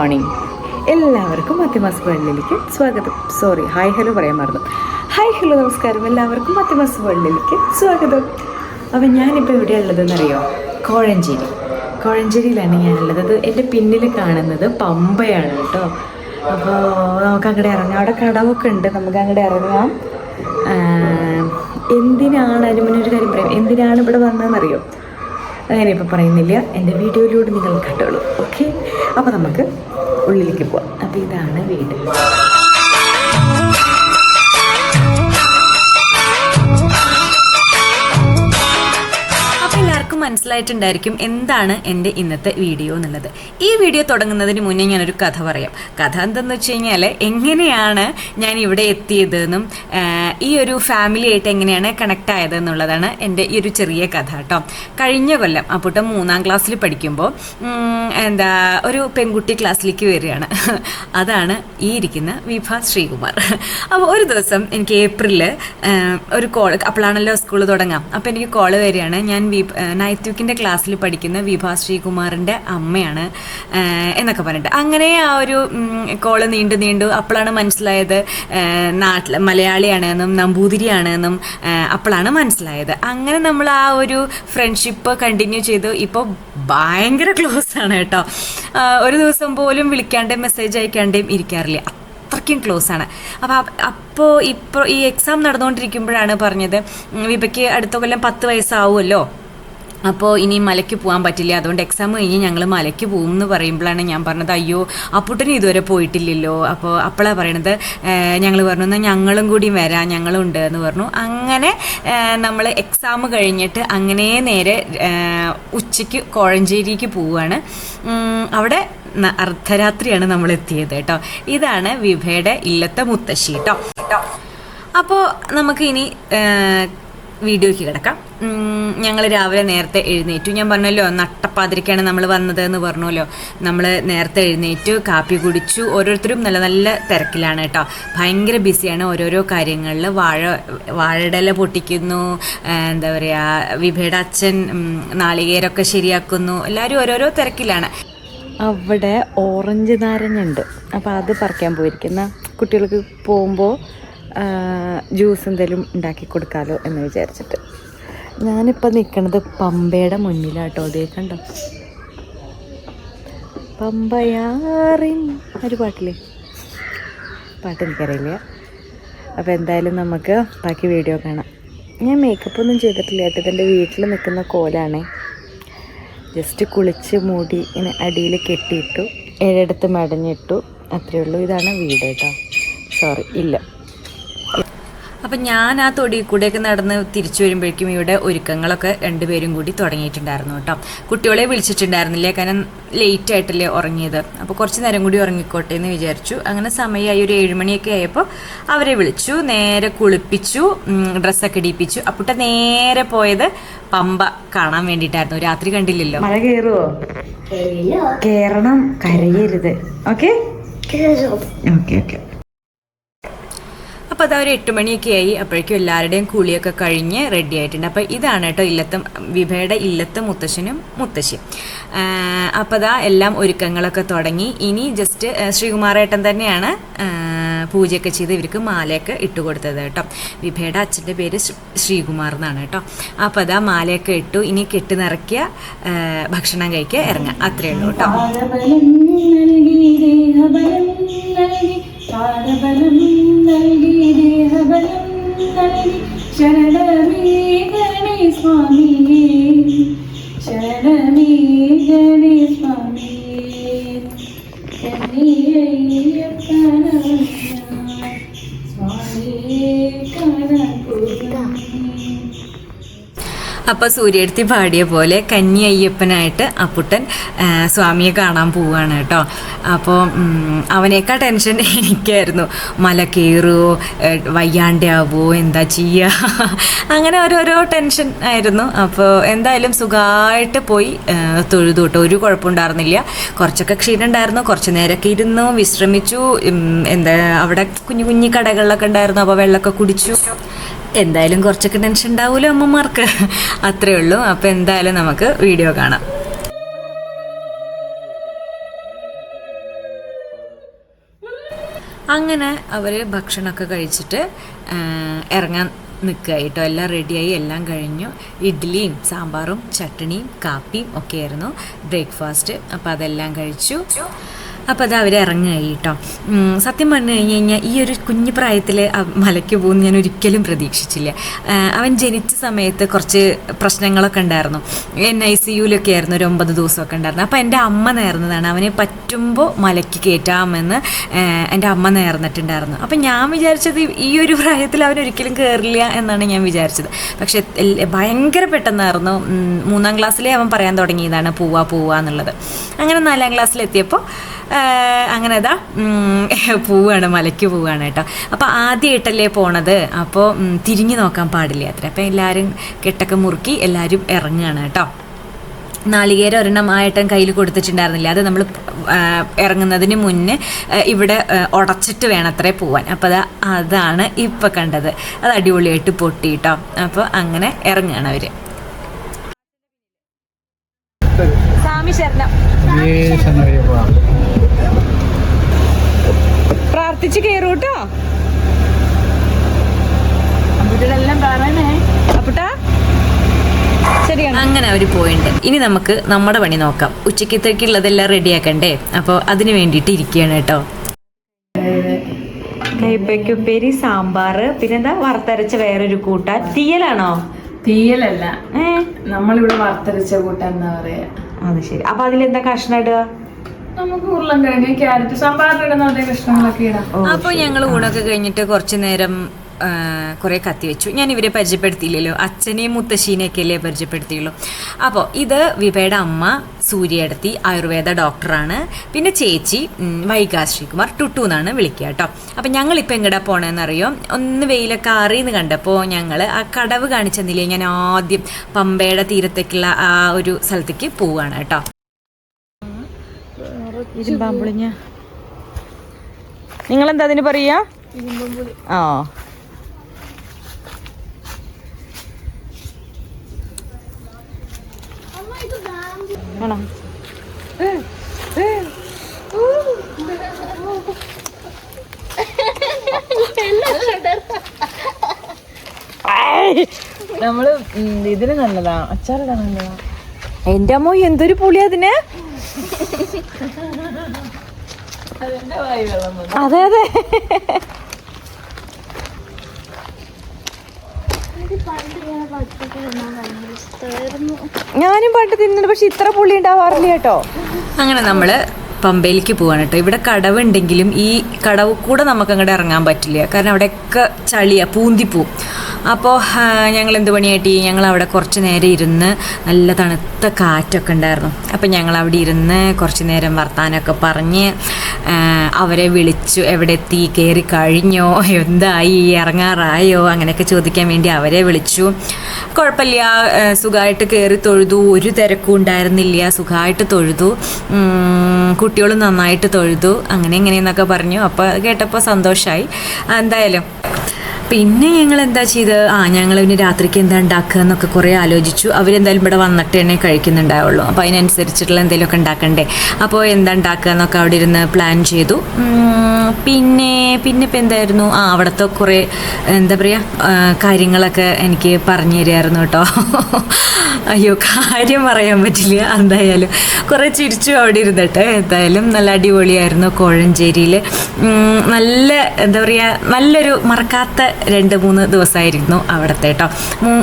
Morning. എല്ലാവർക്കും മധ്യമാസ് വേൾഡിലേക്ക് സ്വാഗതം. സോറി, ഹായ് ഹലോ പറയാൻ മറന്നു. ഹായ് ഹലോ നമസ്കാരം, എല്ലാവർക്കും മധ്യമാസ് വേൾഡിലേക്ക് സ്വാഗതം. അപ്പം ഞാനിപ്പോൾ എവിടെയുള്ളതെന്നറിയോ? കോഴഞ്ചേരിയിലാണ് ഞാനുള്ളത്. അത് എൻ്റെ പിന്നിൽ കാണുന്നത് പമ്പയാണ് കേട്ടോ. അപ്പോൾ നമുക്ക് അങ്ങോട്ട് ഇറങ്ങാം. അവിടെ കടവൊക്കെ ഉണ്ട്, നമുക്ക് അങ്ങോട്ട് ഇറങ്ങാം. എന്തിനാണ് അതിന് കാര്യം പറയാം, എന്തിനാണ് ഇവിടെ വന്നതെന്നറിയോ? അങ്ങനെ ഇപ്പോൾ പറയുന്നില്ല, എൻ്റെ വീഡിയോയിലൂടെ നിങ്ങൾ കണ്ടോളൂ. ഓക്കെ, അപ്പോൾ നമുക്ക് ഉള്ളിലേക്ക് പോവാം. അപ്പോൾ ഇതാണ് വീട്. മനസ്സിലായിട്ടുണ്ടായിരിക്കും എന്താണ് എൻ്റെ ഇന്നത്തെ വീഡിയോ എന്നുള്ളത്. ഈ വീഡിയോ തുടങ്ങുന്നതിന് മുന്നേ ഞാനൊരു കഥ പറയാം. കഥ എന്തെന്ന് വെച്ച് കഴിഞ്ഞാൽ, എങ്ങനെയാണ് ഞാൻ ഇവിടെ എത്തിയതെന്നും ഈ ഒരു ഫാമിലി ആയിട്ട് എങ്ങനെയാണ് കണക്ട് ആയതെന്നുള്ളതാണ് എൻ്റെ ഈ ഒരു ചെറിയ കഥ കേട്ടോ. കഴിഞ്ഞ കൊല്ലം അപ്പൂട്ടൻ 3ാം ക്ലാസ്സിൽ പഠിക്കുമ്പോൾ ഒരു പെൺകുട്ടി ക്ലാസ്സിലേക്ക് വരികയാണ്. അതാണ് ഈ ഇരിക്കുന്ന വിഭ ശ്രീകുമാർ. അപ്പോൾ ഒരു ദിവസം എനിക്ക് ഏപ്രിലിൽ ഒരു കോൾ, അപ്പോഴാണല്ലോ സ്കൂൾ തുടങ്ങാം. അപ്പോൾ എനിക്ക് കോള് വരികയാണ്. ഞാൻ നൈത്യുക്കിൻ്റെ ക്ലാസ്സിൽ പഠിക്കുന്ന വിഭ ശ്രീകുമാറിൻ്റെ അമ്മയാണ് എന്നൊക്കെ പറഞ്ഞിട്ട്. അങ്ങനെ ആ ഒരു കോള് നീണ്ടു അപ്പോഴാണ് മനസ്സിലായത് നാട്ടിൽ മലയാളിയാണെന്നും നമ്പൂതിരിയാണെന്നും അപ്പോഴാണ് മനസ്സിലായത്. അങ്ങനെ നമ്മൾ ആ ഒരു ഫ്രണ്ട്ഷിപ്പ് കണ്ടിന്യൂ ചെയ്തു. ഇപ്പോൾ ഭയങ്കര ക്ലോസ് ആണ് കേട്ടോ. ഒരു ദിവസം പോലും വിളിക്കാണ്ടേയും മെസ്സേജ് അയക്കാണ്ടേയും ഇരിക്കാറില്ല, അത്രയ്ക്കും ക്ലോസ് ആണ്. അപ്പോൾ ഈ എക്സാം നടന്നുകൊണ്ടിരിക്കുമ്പോഴാണ് പറഞ്ഞത്, വിഭയ്ക്ക് അടുത്ത കൊല്ലം 10 വയസ്സാവുമല്ലോ, അപ്പോൾ ഇനി മലയ്ക്ക് പോകാൻ പറ്റില്ല, അതുകൊണ്ട് എക്സാം കഴിഞ്ഞ് ഞങ്ങൾ മലയ്ക്ക് പോകും എന്ന് പറയുമ്പോഴാണ് ഞാൻ പറഞ്ഞത്, അയ്യോ അപ്പൂട്ടന് ഇതുവരെ പോയിട്ടില്ലല്ലോ. അപ്പോഴാണ് പറയണത്, ഞങ്ങൾ പറഞ്ഞു എന്നാൽ ഞങ്ങളും കൂടി വരാം, ഞങ്ങളുണ്ട് എന്ന് പറഞ്ഞു. അങ്ങനെ നമ്മൾ എക്സാം കഴിഞ്ഞിട്ട് അങ്ങനെ നേരെ ഉച്ചയ്ക്ക് കോഴഞ്ചേരിക്ക് പോവുകയാണ്. അവിടെ അർദ്ധരാത്രിയാണ് നമ്മൾ എത്തിയത് കേട്ടോ. ഇതാണ് വിഭയുടെ ഇല്ലത്തെ മുത്തശ്ശി കേട്ടോ. അപ്പോൾ നമുക്ക് ഇനി വീഡിയോയ്ക്ക് കിടക്കാം. ഞങ്ങൾ രാവിലെ നേരത്തെ എഴുന്നേറ്റു. ഞാൻ പറഞ്ഞല്ലോ നട്ടപ്പാതിരിക്കാണ് നമ്മൾ വന്നത് എന്ന് പറഞ്ഞല്ലോ. നമ്മൾ നേരത്തെ എഴുന്നേറ്റു, കാപ്പി കുടിച്ചു. ഓരോരുത്തരും നല്ല നല്ല തിരക്കിലാണ് കേട്ടോ. ഭയങ്കര ബിസിയാണ് ഓരോരോ കാര്യങ്ങളിൽ. വാഴയുടെ ഇല പൊട്ടിക്കുന്നു, എന്താ പറയുക, വിഭയുടെ അച്ഛൻ നാളികേരമൊക്കെ ശരിയാക്കുന്നു. എല്ലാവരും ഓരോരോ തിരക്കിലാണ്. അവിടെ ഓറഞ്ച് നാരങ്ങുണ്ട്, അപ്പോൾ അത് പറിക്കാൻ പോയിരിക്കുന്ന കുട്ടികൾക്ക് പോകുമ്പോൾ ജ്യൂസ് എന്തെങ്കിലും ഉണ്ടാക്കി കൊടുക്കാമല്ലോ എന്ന് വിചാരിച്ചിട്ട്. ഞാനിപ്പോൾ നിൽക്കുന്നത് പമ്പയുടെ മുന്നിലാട്ടോ. അതേ കണ്ടോ, പമ്പയാറിൻ ഒരു പാട്ടില്ലേ, പാട്ട് എനിക്കറിയില്ല. അപ്പോൾ എന്തായാലും നമുക്ക് ബാക്കി വീഡിയോ കാണാം. ഞാൻ മേക്കപ്പ് ഒന്നും ചെയ്തിട്ടില്ല കേട്ടോ. ഇതെൻ്റെ വീട്ടിൽ നിൽക്കുന്ന കോലാണേ. ജസ്റ്റ് കുളിച്ച് മൂടി ഇങ്ങനെ അടിയിൽ കെട്ടിയിട്ടു, 7 മടഞ്ഞിട്ടു, അത്രയേ ഉള്ളൂ. ഇതാണ് വീട് കേട്ടോ. സോറി, ഇല്ല. അപ്പം ഞാൻ ആ തൊടിയിൽ കൂടെയൊക്കെ നടന്ന് തിരിച്ചു വരുമ്പോഴേക്കും ഇവിടെ ഒരുക്കങ്ങളൊക്കെ 2 പേരും കൂടി തുടങ്ങിയിട്ടുണ്ടായിരുന്നു കേട്ടോ. കുട്ടികളെ വിളിച്ചിട്ടുണ്ടായിരുന്നില്ല, കാരണം ലേറ്റ് ആയിട്ടല്ലേ ഉറങ്ങിയത്. അപ്പോൾ കുറച്ച് നേരം കൂടി ഉറങ്ങിക്കോട്ടെ എന്ന് വിചാരിച്ചു. അങ്ങനെ സമയമായി ഒരു 7 മണിയൊക്കെ ആയപ്പോൾ അവരെ വിളിച്ചു, നേരെ കുളിപ്പിച്ചു, ഡ്രസ്സൊക്കെ ഇടിപ്പിച്ചു. അപ്പൂട്ട നേരെ പോയത് പമ്പ കാണാൻ വേണ്ടിയിട്ടായിരുന്നു. രാത്രി കണ്ടില്ലല്ലോ. മഴ കയറുമോ? കയറണം, കരയരുത്. Okay okay okay. അപ്പോൾ അതൊരു 8 മണിയൊക്കെ ആയി. അപ്പോഴേക്കും എല്ലാവരുടെയും കുളിയൊക്കെ കഴിഞ്ഞ് റെഡി ആയിട്ടുണ്ട്. അപ്പോൾ ഇതാണ് കേട്ടോ വിഭയുടെ ഇല്ലത്തെ മുത്തശ്ശനും മുത്തശ്ശിയും. അപ്പോൾ അതാ എല്ലാം ഒരുക്കങ്ങളൊക്കെ തുടങ്ങി. ഇനി ജസ്റ്റ് ശ്രീകുമാരേട്ടൻ തന്നെയാണ് പൂജയൊക്കെ ചെയ്ത് ഇവർക്ക് മാലയൊക്കെ ഇട്ടുകൊടുത്തത് കേട്ടോ. വിഭയുടെ അച്ഛൻ്റെ പേര് ശ്രീകുമാർ എന്നാണ് കേട്ടോ. അപ്പോൾ അതാ മാലയൊക്കെ ഇട്ടു. ഇനി കെട്ട് നിറയ്ക്കുക, ഭക്ഷണം കഴിക്കുക, ഇറങ്ങുക, അത്രയേ ഉള്ളൂ കേട്ടോ. പാദബലം നൽകി ദേഹബലം നൽകി ശരണമേ ഗണേ സ്വാമിയേ, ശരണമേ ഗണേ സ്വാമിയേ, സ്വാമിയേ കണപുരം. അപ്പോൾ സൂര്യടുത്തി പാടിയ പോലെ കന്നി അയ്യപ്പനായിട്ട് അപ്പുട്ടൻ സ്വാമിയെ കാണാൻ പോവുകയാണ് കേട്ടോ. അപ്പോൾ അവനേക്കാൾ ടെൻഷൻ എനിക്കായിരുന്നു. മല കയറുമോ, വയ്യാണ്ടാവുമോ, എന്താ ചെയ്യുക, അങ്ങനെ ഓരോരോ ടെൻഷൻ ആയിരുന്നു. അപ്പോൾ എന്തായാലും സുഖമായിട്ട് പോയി തൊഴുതു കേട്ടോ. ഒരു കുഴപ്പമുണ്ടായിരുന്നില്ല. കുറച്ചൊക്കെ ക്ഷീണം ഉണ്ടായിരുന്നു. കുറച്ച് നേരമൊക്കെ ഇരുന്നു വിശ്രമിച്ചു. അവിടെ കുഞ്ഞു കുഞ്ഞു കടകളിലൊക്കെ ഉണ്ടായിരുന്നു. അപ്പോൾ വെള്ളമൊക്കെ കുടിച്ചു. എന്തായാലും കുറച്ചൊക്കെ ടെൻഷൻ ഉണ്ടാവുമല്ലോ അമ്മമാർക്ക്, അത്രയേ ഉള്ളൂ. അപ്പോൾ എന്തായാലും നമുക്ക് വീഡിയോ കാണാം. അങ്ങനെ അവർ ഭക്ഷണമൊക്കെ കഴിച്ചിട്ട് ഇറങ്ങാൻ നിൽക്കുക കേട്ടോ. എല്ലാം റെഡിയായി, എല്ലാം കഴിഞ്ഞു. ഇഡ്ഡലിയും സാമ്പാറും ചട്നിയും കാപ്പിയും ഒക്കെ ആയിരുന്നു ബ്രേക്ക്ഫാസ്റ്റ്. അപ്പോൾ അതെല്ലാം കഴിച്ചു. അപ്പോൾ അത് അവർ ഇറങ്ങുകയായി കേട്ടോ. സത്യം പറഞ്ഞു കഴിഞ്ഞ് കഴിഞ്ഞാൽ ഈ ഒരു കുഞ്ഞു പ്രായത്തിൽ മലയ്ക്ക് പോകുമെന്ന് ഞാൻ ഒരിക്കലും പ്രതീക്ഷിച്ചില്ല. അവൻ ജനിച്ച സമയത്ത് കുറച്ച് പ്രശ്നങ്ങളൊക്കെ ഉണ്ടായിരുന്നു. NICUലൊക്കെ ആയിരുന്നു, ഒരു 9 ദിവസമൊക്കെ ഉണ്ടായിരുന്നു. അപ്പോൾ എൻ്റെ അമ്മ നേർന്നതാണ് അവനെ പറ്റുമ്പോൾ മലയ്ക്ക് കയറ്റാമെന്ന് എൻ്റെ അമ്മ നേർന്നിട്ടുണ്ടായിരുന്നു. അപ്പം ഞാൻ വിചാരിച്ചത് ഈ ഒരു പ്രായത്തിൽ അവനൊരിക്കലും കയറില്ല എന്നാണ് ഞാൻ വിചാരിച്ചത്. പക്ഷെ ഭയങ്കര പെട്ടെന്നായിരുന്നു. 3ാം ക്ലാസ്സിലേ അവൻ പറയാൻ തുടങ്ങിയതാണ് പോവാ എന്നുള്ളത്. അങ്ങനെ 4ാം ക്ലാസ്സിലെത്തിയപ്പോൾ അങ്ങനെ ഇതാ പോവുകയാണ്, മലയ്ക്ക് പോവുകയാണ് കേട്ടോ. അപ്പോൾ ആദ്യമായിട്ടല്ലേ പോണത്, അപ്പോൾ തിരിഞ്ഞു നോക്കാൻ പാടില്ല അത്ര. അപ്പോൾ എല്ലാവരും കെട്ടൊക്കെ മുറുക്കി എല്ലാവരും ഇറങ്ങുകയാണ് കേട്ടോ. നാളികേരം ഒരെണ്ണം ആയിട്ടും കയ്യിൽ കൊടുത്തിട്ടുണ്ടായിരുന്നില്ല. അത് നമ്മൾ ഇറങ്ങുന്നതിന് മുന്നേ ഇവിടെ ഉടച്ചിട്ട് വേണം അത്രേ പോവാൻ. അപ്പോൾ അതാണ് ഇപ്പം കണ്ടത്. അത് അടിപൊളിയായിട്ട് പൊട്ടി കേട്ടോ. അപ്പോൾ അങ്ങനെ ഇറങ്ങുകയാണ് അവർ. സ്വാമി ശരണം. പ്രാർത്ഥിച്ച് കയറൂ കേട്ടോ. അമ്പുട്ടികളെല്ലാം പറയണേ അപ്പുട്ടാ ശരിയാണ്. അങ്ങനെ അവർ പോയിട്ടുണ്ട്. ഇനി നമുക്ക് നമ്മുടെ പണി നോക്കാം. ഉച്ചക്കത്തേക്കുള്ളതെല്ലാം റെഡിയാക്കണ്ടേ? അപ്പോൾ അതിന് വേണ്ടിയിട്ട് ഇരിക്കുകയാണ് കേട്ടോ. കൈപ്പയ്ക്കുപ്പേരി, സാമ്പാർ, പിന്നെന്താ വറുത്തരച്ച വേറൊരു കൂട്ടാൻ. തീയലാണോ? തീയലല്ല, നമ്മളിവിടെ വറുത്തരച്ച കൂട്ടാൻ എന്നാ പറയാ. അത് ശരി. അപ്പൊ അതിലെന്താ കഷ്ണം ഇടുക? നമുക്ക് ഉരുളൻകിഴങ്ങ്, ക്യാരറ്റ്, സാമ്പാറിലിടുന്ന അതേ കഷ്ണങ്ങളൊക്കെ ഇടാം. അപ്പോൾ ഞങ്ങൾ ഊണൊക്കെ കഴിഞ്ഞിട്ട് കുറച്ച് നേരം കുറേ കത്തി വെച്ചു. ഞാൻ ഇവരെ പരിചയപ്പെടുത്തിയില്ലല്ലോ, അച്ഛനെയും മുത്തശ്ശീനെയൊക്കെ അല്ലേ പരിചയപ്പെടുത്തിയുള്ളൂ. അപ്പോൾ ഇത് വിഭയുടെ അമ്മ സൂര്യടുത്തി, ആയുർവേദ ഡോക്ടറാണ്. പിന്നെ ചേച്ചി വൈകാ ശ്രീകുമാർ, ടുട്ടു എന്നാണ് വിളിക്കുക കേട്ടോ. അപ്പം ഞങ്ങളിപ്പോൾ എങ്ങടാ പോണേന്നറിയോ? ഒന്ന് വെയിലൊക്കെ ആറിയെന്ന് കണ്ടപ്പോൾ ഞങ്ങൾ ആ കടവ് കാണിച്ചെന്നില്ലേ, ഞാൻ ആദ്യം പമ്പയുടെ തീരത്തേക്കുള്ള ആ ഒരു സ്ഥലത്തേക്ക് പോവുകയാണ് കേട്ടോ. ഇരുമ്പാമ്പുളിഞ്ഞ നിങ്ങളെന്താ അതിന് പറയാ? ആ, ആണോ? നമ്മള് ഇതിന് നല്ലതാ, അച്ചാറിടാൻ നല്ലതാ. എൻ്റെ അമ്മോ എന്തൊരു പുളി അതിന്. അതെ അതെ, ഞാനും പണ്ട് തിന്നുണ്ട്, പക്ഷെ ഇത്ര പുളി ഉണ്ടാവാറില്ല കേട്ടോ. അങ്ങനെ നമ്മള് പമ്പയിലേക്ക് പോവാണ് കേട്ടോ. ഇവിടെ കടവുണ്ടെങ്കിലും ഈ കടവ് കൂടെ നമുക്ക് അങ്ങോട്ട് ഇറങ്ങാൻ പറ്റില്ല, കാരണം അവിടെയൊക്കെ ചളിയാ, പൂന്തിപ്പോവും. അപ്പോൾ ഞങ്ങൾ എന്ത് പണിയായിട്ട് ഞങ്ങൾ അവിടെ കുറച്ച് നേരം ഇരുന്ന്, നല്ല തണുത്ത കാറ്റൊക്കെ ഉണ്ടായിരുന്നു. അപ്പം ഞങ്ങൾ അവിടെ ഇരുന്ന് കുറച്ച് നേരം വർത്താനമൊക്കെ പറഞ്ഞ് അവരെ വിളിച്ചു, എവിടെ എത്തി, കയറി കഴിഞ്ഞോ, എന്തായി, ഇറങ്ങാറായോ, അങ്ങനെയൊക്കെ ചോദിക്കാൻ വേണ്ടി അവരെ വിളിച്ചു. കുഴപ്പമില്ല, സുഖമായിട്ട് കയറി തൊഴുതു, ഒരു തിരക്കും ഉണ്ടായിരുന്നില്ല, സുഖമായിട്ട് തൊഴുതു, കുട്ടികളും നന്നായിട്ട് തൊഴുതു, അങ്ങനെ ഇങ്ങനെയെന്നൊക്കെ പറഞ്ഞു. അപ്പോൾ കേട്ടപ്പോൾ സന്തോഷമായി. എന്തായാലും പിന്നെ ഞങ്ങൾ എന്താ ചെയ്ത്, ഞങ്ങൾ ഇനി രാത്രിക്ക് എന്താ ഉണ്ടാക്കുക എന്നൊക്കെ കുറേ ആലോചിച്ചു. അവരെന്തായാലും ഇവിടെ വന്നിട്ട് തന്നെ കഴിക്കുന്നുണ്ടാവുള്ളൂ, അപ്പോൾ അതിനനുസരിച്ചിട്ടുള്ള എന്തെങ്കിലുമൊക്കെ ഉണ്ടാക്കണ്ടേ. അപ്പോൾ എന്താ ഉണ്ടാക്കുക എന്നൊക്കെ അവിടെ ഇരുന്ന് പ്ലാൻ ചെയ്തു. പിന്നെ ഇപ്പം എന്തായിരുന്നു, അവിടുത്തെ കുറേ എന്താ പറയുക കാര്യങ്ങളൊക്കെ എനിക്ക് പറഞ്ഞു തരുമായിരുന്നു കേട്ടോ. അയ്യോ, കാര്യം പറയാൻ പറ്റില്ല. എന്തായാലും കുറേ ചിരിച്ചു അവിടെ ഇരുന്നിട്ട്. എന്തായാലും നല്ല അടിപൊളിയായിരുന്നു. കോഴഞ്ചേരിയിൽ നല്ല എന്താ പറയുക, നല്ലൊരു മറക്കാത്ത 2-3 ദിവസമായിരുന്നു അവിടുത്തെ കേട്ടോ.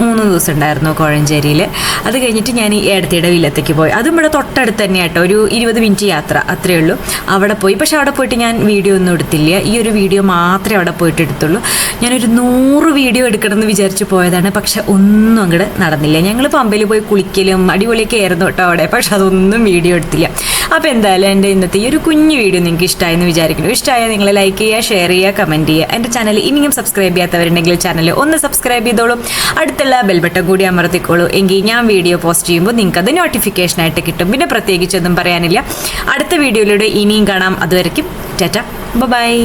3 ദിവസം ഉണ്ടായിരുന്നു കോഴഞ്ചേരിയിൽ. അത് കഴിഞ്ഞിട്ട് ഞാൻ ഈ ഏടത്തിയുടെ വില്ലത്തേക്ക് പോയി. അതും ഇവിടെ തൊട്ടടുത്ത് തന്നെ കേട്ടോ, ഒരു 20 മിനിറ്റ് യാത്ര അത്രയേ ഉള്ളൂ. അവിടെ പോയി, പക്ഷെ അവിടെ പോയിട്ട് ഞാൻ വീഡിയോ ഒന്നും എടുത്തില്ല. ഈ ഒരു വീഡിയോ മാത്രമേ അവിടെ പോയിട്ട് എടുത്തുള്ളൂ. ഞാനൊരു 100 വീഡിയോ എടുക്കണമെന്ന് വിചാരിച്ച് പോയതാണ്, പക്ഷെ ഒന്നും അങ്ങോട്ട് നടന്നില്ല. ഞങ്ങൾ പമ്പയിൽ പോയി കുളിക്കലും അടിപൊളിയൊക്കെ ആയിരുന്നു കേട്ടോ അവിടെ, പക്ഷെ അതൊന്നും വീഡിയോ എടുത്തില്ല. അപ്പോൾ എന്തായാലും എൻ്റെ ഇന്നത്തെ ഈ ഒരു കുഞ്ഞു വീഡിയോ നിങ്ങൾക്ക് ഇഷ്ടമായെന്ന് വിചാരിക്കുന്നു. ഇഷ്ടമായാൽ നിങ്ങൾ ലൈക്ക് ചെയ്യുക, ഷെയർ ചെയ്യുക, കമൻറ്റ് ചെയ്യുക. എൻ്റെ ചാനൽ ഇനിയും സബ്സ്ക്രൈബ് ചെയ്യാത്തവരുണ്ടെങ്കിൽ ചാനൽ ഒന്ന് സബ്സ്ക്രൈബ് ചെയ്തോളൂ, അടുത്തുള്ള ബെൽ ബട്ടൺ കൂടി അമർത്തിക്കോളൂ. എങ്കിൽ ഞാൻ വീഡിയോ പോസ്റ്റ് ചെയ്യുമ്പോൾ നിങ്ങൾക്ക് അത് നോട്ടിഫിക്കേഷനായിട്ട് കിട്ടും. പിന്നെ പ്രത്യേകിച്ചൊന്നും പറയാനില്ല. അടുത്ത വീഡിയോയിലൂടെ ഇനിയും കാണാം. അതുവരെയ്ക്കും ടാറ്റ, ബൈ.